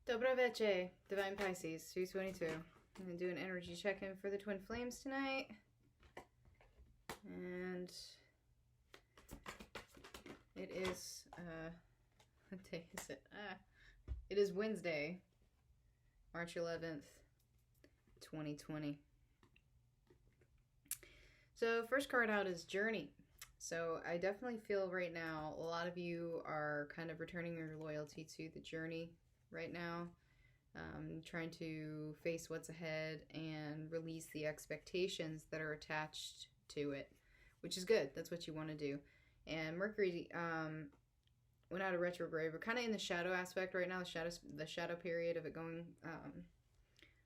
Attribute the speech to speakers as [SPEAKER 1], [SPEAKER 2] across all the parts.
[SPEAKER 1] Dobra Veche, Divine Pisces, 322. I'm going to do an energy check-in for the Twin Flames tonight. And it is, what day is it? It is Wednesday, March 11th, 2020. So first card out is Journey. So I definitely feel right now a lot of you are kind of returning your loyalty to the journey right now, trying to face what's ahead and release the expectations that are attached to it, which is good. That's what you want to do. And Mercury went out of retrograde. We're kind of in the shadow aspect right now, the shadow period of it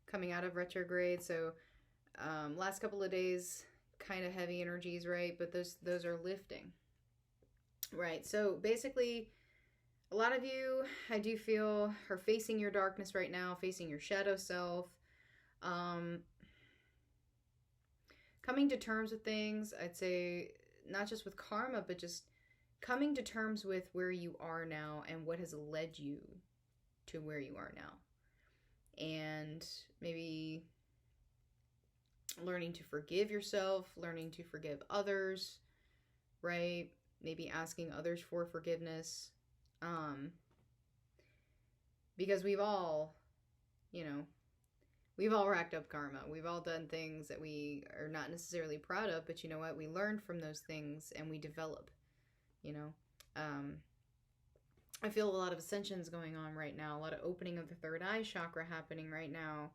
[SPEAKER 1] coming out of retrograde. So last couple of days, kind of heavy energies, right? But those are lifting, right? So basically, a lot of you, I do feel, are facing your darkness right now, facing your shadow self, coming to terms with things. I'd say not just with karma, but just coming to terms with where you are now and what has led you to where you are now. And maybe learning to forgive yourself, learning to forgive others, right? Maybe asking others for forgiveness. Because we've all racked up karma. We've all done things that we are not necessarily proud of, but you know what? We learn from those things and we develop, I feel a lot of ascensions going on right now, a lot of opening of the third eye chakra happening right now,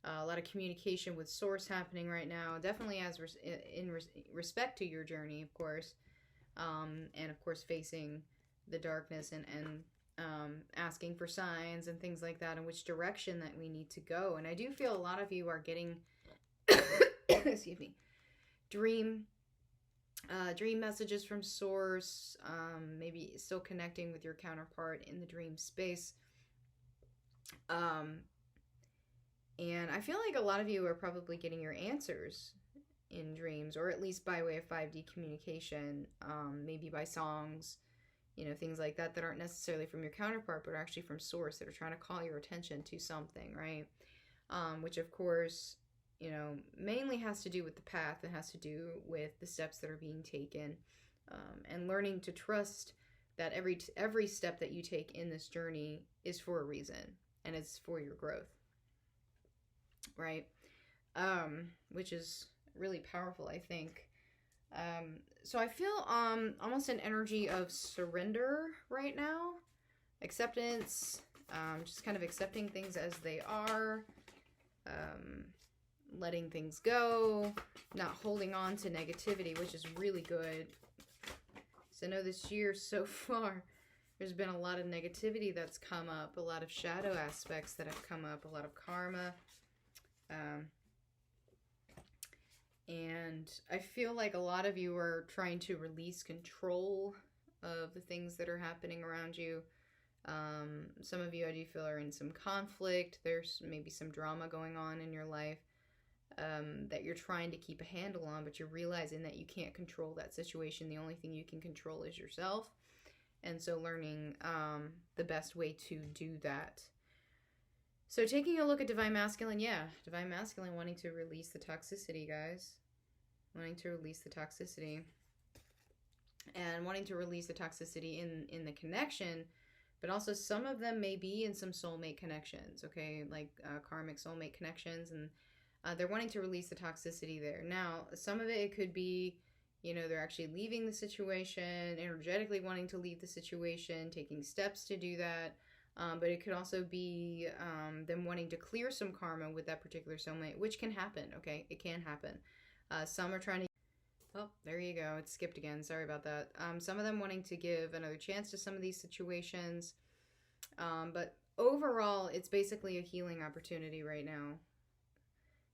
[SPEAKER 1] a lot of communication with source happening right now, definitely as in respect to your journey, of course, and of course facing the darkness and asking for signs and things like that, and which direction that we need to go. And I do feel a lot of you are getting excuse me, dream messages from source, maybe still connecting with your counterpart in the dream space. And I feel like a lot of you are probably getting your answers in dreams, or at least by way of 5D communication, maybe by songs, things like that aren't necessarily from your counterpart, but are actually from source that are trying to call your attention to something, right? Which, of course, mainly has to do with the path. It has to do with the steps that are being taken, and learning to trust that every step that you take in this journey is for a reason, and it's for your growth, right? Which is really powerful, I think. So I feel almost an energy of surrender right now, acceptance, just kind of accepting things as they are, letting things go, not holding on to negativity, which is really good. So I know this year so far, there's been a lot of negativity that's come up, a lot of shadow aspects that have come up, a lot of karma. And I feel like a lot of you are trying to release control of the things that are happening around you. Some of you, I do feel, are in some conflict. There's maybe some drama going on in your life that you're trying to keep a handle on, but you're realizing that you can't control that situation. The only thing you can control is yourself. And so learning the best way to do that. So taking a look at Divine Masculine, Divine Masculine wanting to release the toxicity, guys. Wanting to release the toxicity. And wanting to release the toxicity in the connection, but also some of them may be in some soulmate connections, okay? Like karmic soulmate connections, and they're wanting to release the toxicity there. Now, some of it could be, they're actually leaving the situation, energetically wanting to leave the situation, taking steps to do that. But it could also be them wanting to clear some karma with that particular soulmate, which can happen, okay? It can happen. Some are trying to... Oh, there you go. It skipped again. Sorry about that. Some of them wanting to give another chance to some of these situations. But overall, it's basically a healing opportunity right now.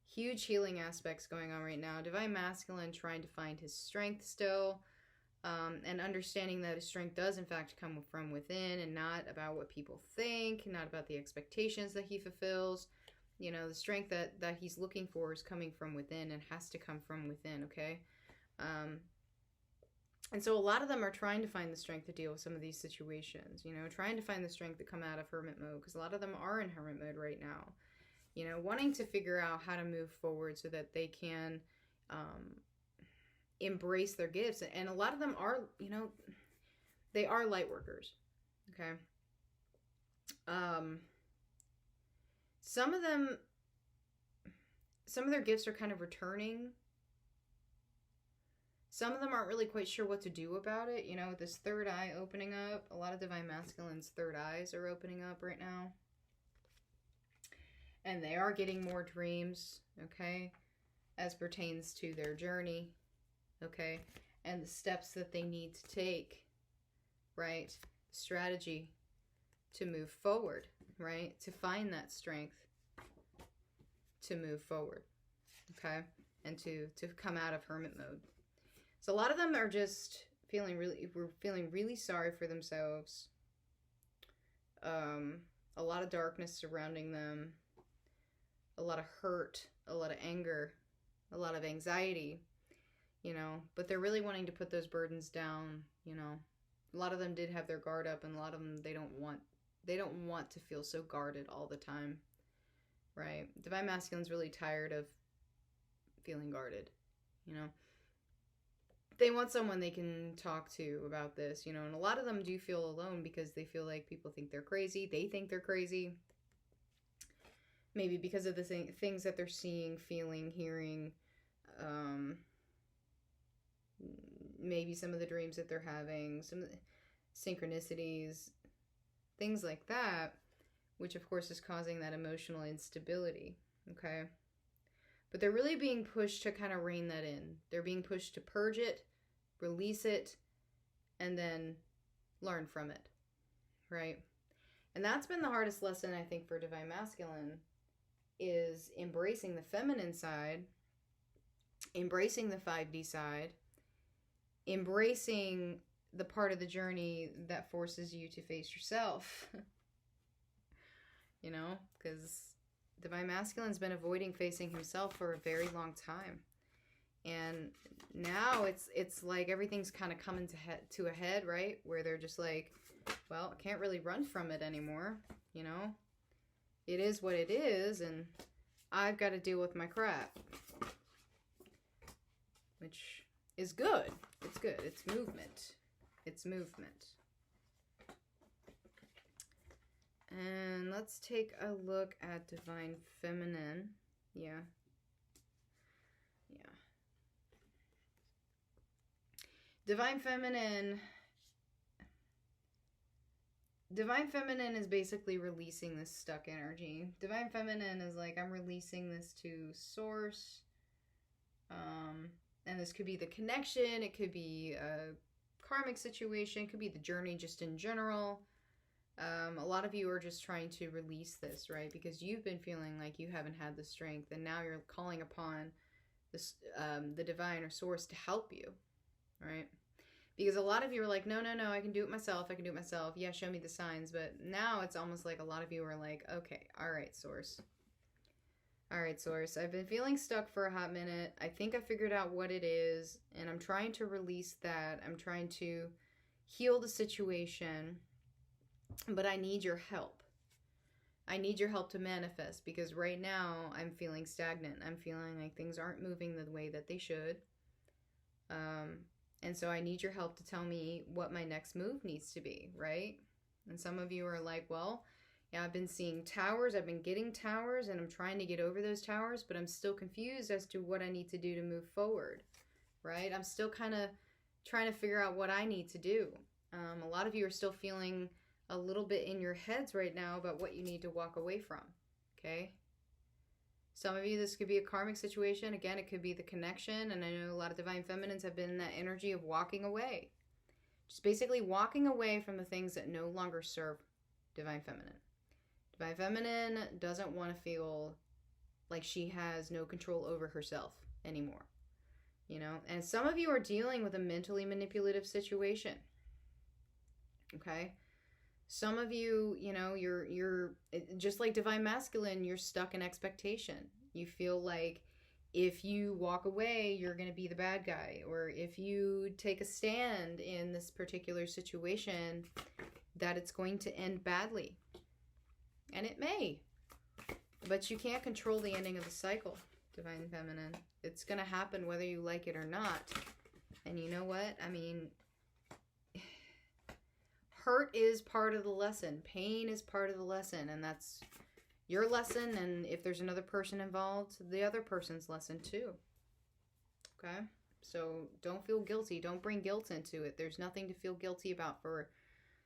[SPEAKER 1] Huge healing aspects going on right now. Divine Masculine trying to find his strength still. And understanding that his strength does in fact come from within, and not about what people think, not about the expectations that he fulfills. The strength that he's looking for is coming from within and has to come from within, okay? And so a lot of them are trying to find the strength to deal with some of these situations, you know, trying to find the strength to come out of hermit mode, because a lot of them are in hermit mode right now, you know, wanting to figure out how to move forward so that they can embrace their gifts. And a lot of them are, you know, they are light workers, okay? Some of their gifts are kind of returning. Some of them aren't really quite sure what to do about it. You know, with this third eye opening up, a lot of Divine Masculine's third eyes are opening up right now. And they are getting more dreams, okay, as pertains to their journey, okay, and the steps that they need to take, right? Strategy to move forward, right? To find that strength to move forward, okay, and to come out of hermit mode. So a lot of them are just feeling really sorry for themselves. A lot of darkness surrounding them, a lot of hurt, a lot of anger, a lot of anxiety, you know, but they're really wanting to put those burdens down, you know. A lot of them did have their guard up, and a lot of them, they don't want to feel so guarded all the time, right? Divine Masculine's really tired of feeling guarded, you know. They want someone they can talk to about this, you know, and a lot of them do feel alone because they feel like people think they're crazy. They think they're crazy. Maybe because of the things that they're seeing, feeling, hearing, maybe some of the dreams that they're having, some of the synchronicities, things like that, which of course is causing that emotional instability, okay? But they're really being pushed to kind of rein that in. They're being pushed to purge it, release it, and then learn from it, right? And that's been the hardest lesson, I think, for Divine Masculine, is embracing the feminine side, embracing the 5D side, embracing the part of the journey that forces you to face yourself. You know, because Divine Masculine's been avoiding facing himself for a very long time. And now it's like everything's kind of coming to a head, right? Where they're just like, well, I can't really run from it anymore, you know? It is what it is, and I've got to deal with my crap. Which is good. It's good. It's movement. It's movement. And let's take a look at Divine Feminine. Yeah. Divine Feminine is basically releasing this stuck energy. Divine Feminine is like, I'm releasing this to Source. And this could be the connection. It could be a karmic situation. It could be the journey just in general. A lot of you are just trying to release this, right? Because you've been feeling like you haven't had the strength, and now you're calling upon this, the divine or source to help you, right? Because a lot of you are like, no, I can do it myself. Yeah, show me the signs. But now it's almost like a lot of you are like, okay, all right, source. I've been feeling stuck for a hot minute. I think I figured out what it is, and I'm trying to release that. I'm trying to heal the situation. But I need your help. I need your help to manifest, because right now I'm feeling stagnant. I'm feeling like things aren't moving the way that they should. And so I need your help to tell me what my next move needs to be, right? And some of you are like, well, yeah, I've been seeing towers. I've been getting towers, and I'm trying to get over those towers, but I'm still confused as to what I need to do to move forward, right? I'm still kind of trying to figure out what I need to do. A lot of you are still feeling a little bit in your heads right now about what you need to walk away from, okay? Some of you, this could be a karmic situation. Again, it could be the connection, and I know a lot of Divine Feminines have been in that energy of walking away. Just basically walking away from the things that no longer serve Divine Feminine. Divine Feminine doesn't want to feel like she has no control over herself anymore, you know? And some of you are dealing with a mentally manipulative situation, okay? Some of you, you know, you're just like Divine Masculine, you're stuck in expectation. You feel like if you walk away, you're going to be the bad guy. Or if you take a stand in this particular situation, that it's going to end badly. And it may. But you can't control the ending of the cycle, Divine Feminine. It's going to happen whether you like it or not. And you know what? I mean, hurt is part of the lesson. Pain is part of the lesson. And that's your lesson. And if there's another person involved, the other person's lesson too. Okay? So don't feel guilty. Don't bring guilt into it. There's nothing to feel guilty about for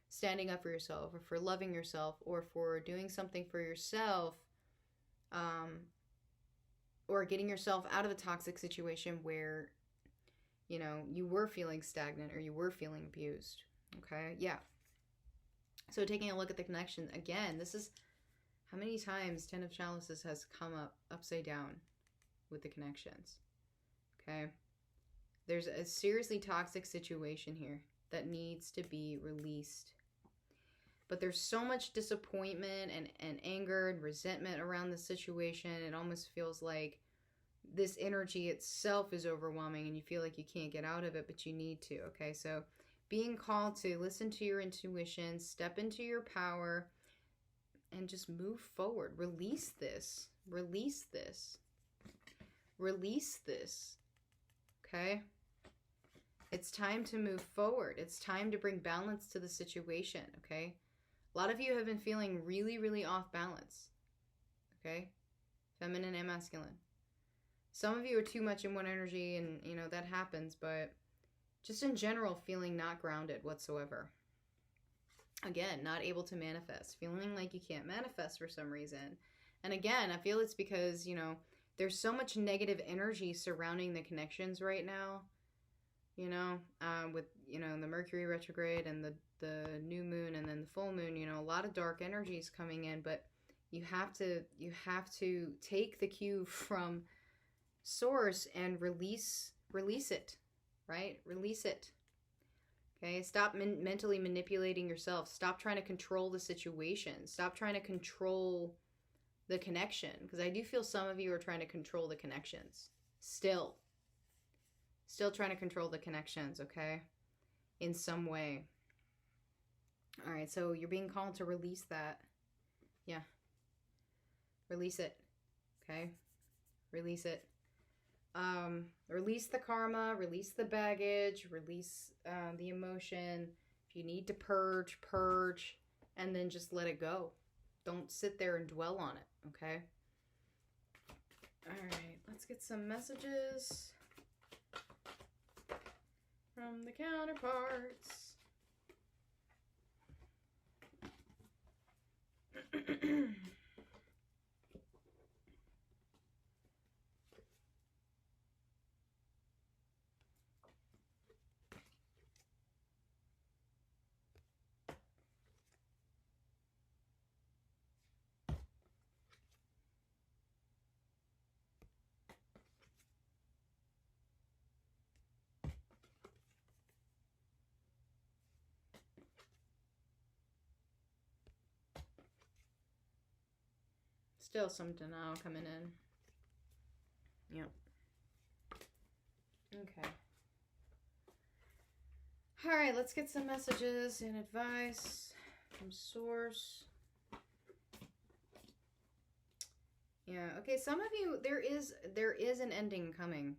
[SPEAKER 1] standing up for yourself, or for loving yourself, or for doing something for yourself, or getting yourself out of a toxic situation where, you know, you were feeling stagnant or you were feeling abused. Okay? Yeah. So taking a look at the connection, again, this is how many times Ten of Chalices has come up upside down with the connections. Okay? There's a seriously toxic situation here that needs to be released. But there's so much disappointment and anger and resentment around the situation. It almost feels like this energy itself is overwhelming and you feel like you can't get out of it, but you need to. Okay, so being called to listen to your intuition, step into your power, and just move forward. Release this. Release this. Release this. Okay? It's time to move forward. It's time to bring balance to the situation. Okay? A lot of you have been feeling really, really off balance. Okay? Feminine and masculine. Some of you are too much in one energy, and, you know, that happens, but just in general, feeling not grounded whatsoever. Again, not able to manifest. Feeling like you can't manifest for some reason. And again, I feel it's because, you know, there's so much negative energy surrounding the connections right now. You know, with, you know, the Mercury retrograde and the new moon and then the full moon, you know, a lot of dark energies coming in, but you have to take the cue from source and release it, right? Release it. Okay? Stop mentally manipulating yourself. Stop trying to control the situation. Stop trying to control the connection, because I do feel some of you are trying to control the connections. Still trying to control the connections, okay? In some way. All right, so you're being called to release that. Yeah. Release it. Okay? Release it. Release the karma, release the baggage, release the emotion. If you need to purge, and then just let it go. Don't sit there and dwell on it, okay? All right, let's get some messages from the counterparts. Still some denial coming in. Yep. Okay. Alright, let's get some messages and advice from source. Yeah, okay, some of you, there is an ending coming.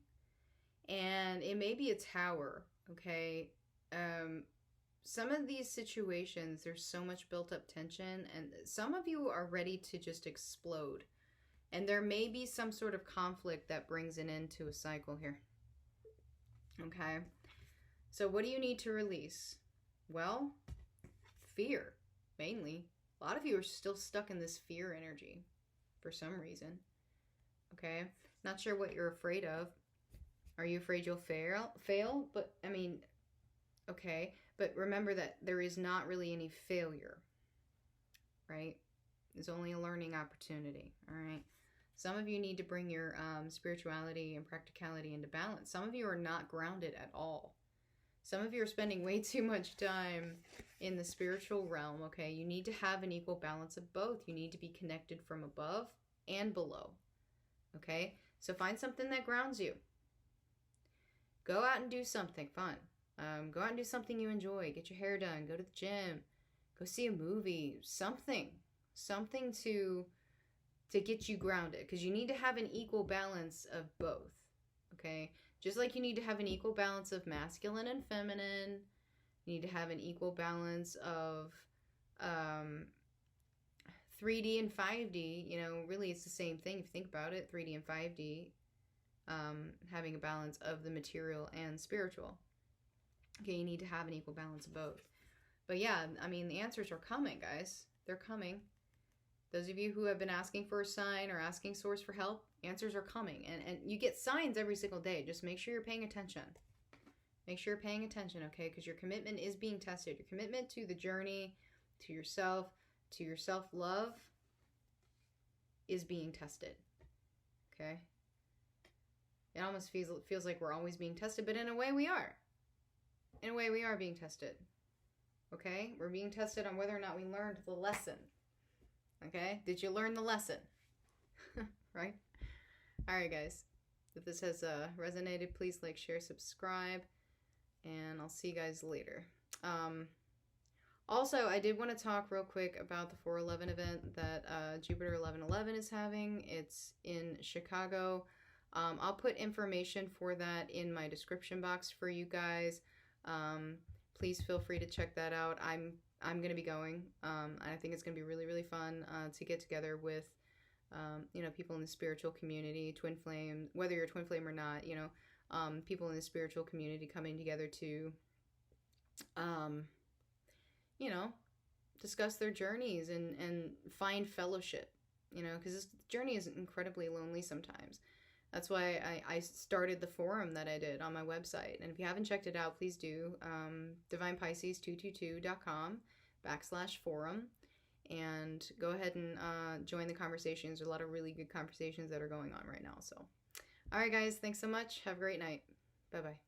[SPEAKER 1] And it may be a tower, okay? Some of these situations, there's so much built up tension, and some of you are ready to just explode. And there may be some sort of conflict that brings an end to a cycle here. Okay? So what do you need to release? Well, fear, mainly. A lot of you are still stuck in this fear energy for some reason. Okay? Not sure what you're afraid of. Are you afraid you'll fail? But, I mean, okay. But remember that there is not really any failure, right? There's only a learning opportunity, all right? Some of you need to bring your spirituality and practicality into balance. Some of you are not grounded at all. Some of you are spending way too much time in the spiritual realm, okay? You need to have an equal balance of both. You need to be connected from above and below, okay? So find something that grounds you. Go out and do something fun. Go out and do something you enjoy. Get your hair done. Go to the gym. Go see a movie. Something to get you grounded, because you need to have an equal balance of both. Okay, just like you need to have an equal balance of masculine and feminine. You need to have an equal balance of 3D and 5D. You know, really it's the same thing if you think about it. 3D and 5D, having a balance of the material and spiritual. Okay, you need to have an equal balance of both. But yeah, I mean, the answers are coming, guys. They're coming. Those of you who have been asking for a sign or asking source for help, answers are coming. And you get signs every single day. Just make sure you're paying attention. Make sure you're paying attention, okay? Because your commitment is being tested. Your commitment to the journey, to yourself, to your self-love is being tested, okay? It almost feels like we're always being tested, but in a way we are. In a way we are being tested, okay? We're being tested on whether or not we learned the lesson, okay? Did you learn the lesson? Right? All right, guys. If this has resonated, please like, share, subscribe, and I'll see you guys later. Also, I did want to talk real quick about the 411 event that Jupiter 1111 is having. It's in Chicago. I'll put information for that in my description box for you guys. Please feel free to check that out. I'm going to be going. I think it's going to be really, really fun to get together with you know, people in the spiritual community, twin flame, whether you're a twin flame or not, you know, people in the spiritual community coming together to you know, discuss their journeys and find fellowship, you know, because this journey is incredibly lonely sometimes. That's why I started the forum that I did on my website. And if you haven't checked it out, please do. divinepisces222.com/forum. And go ahead and join the conversations. There's a lot of really good conversations that are going on right now. So, all right, guys, thanks so much. Have a great night. Bye-bye.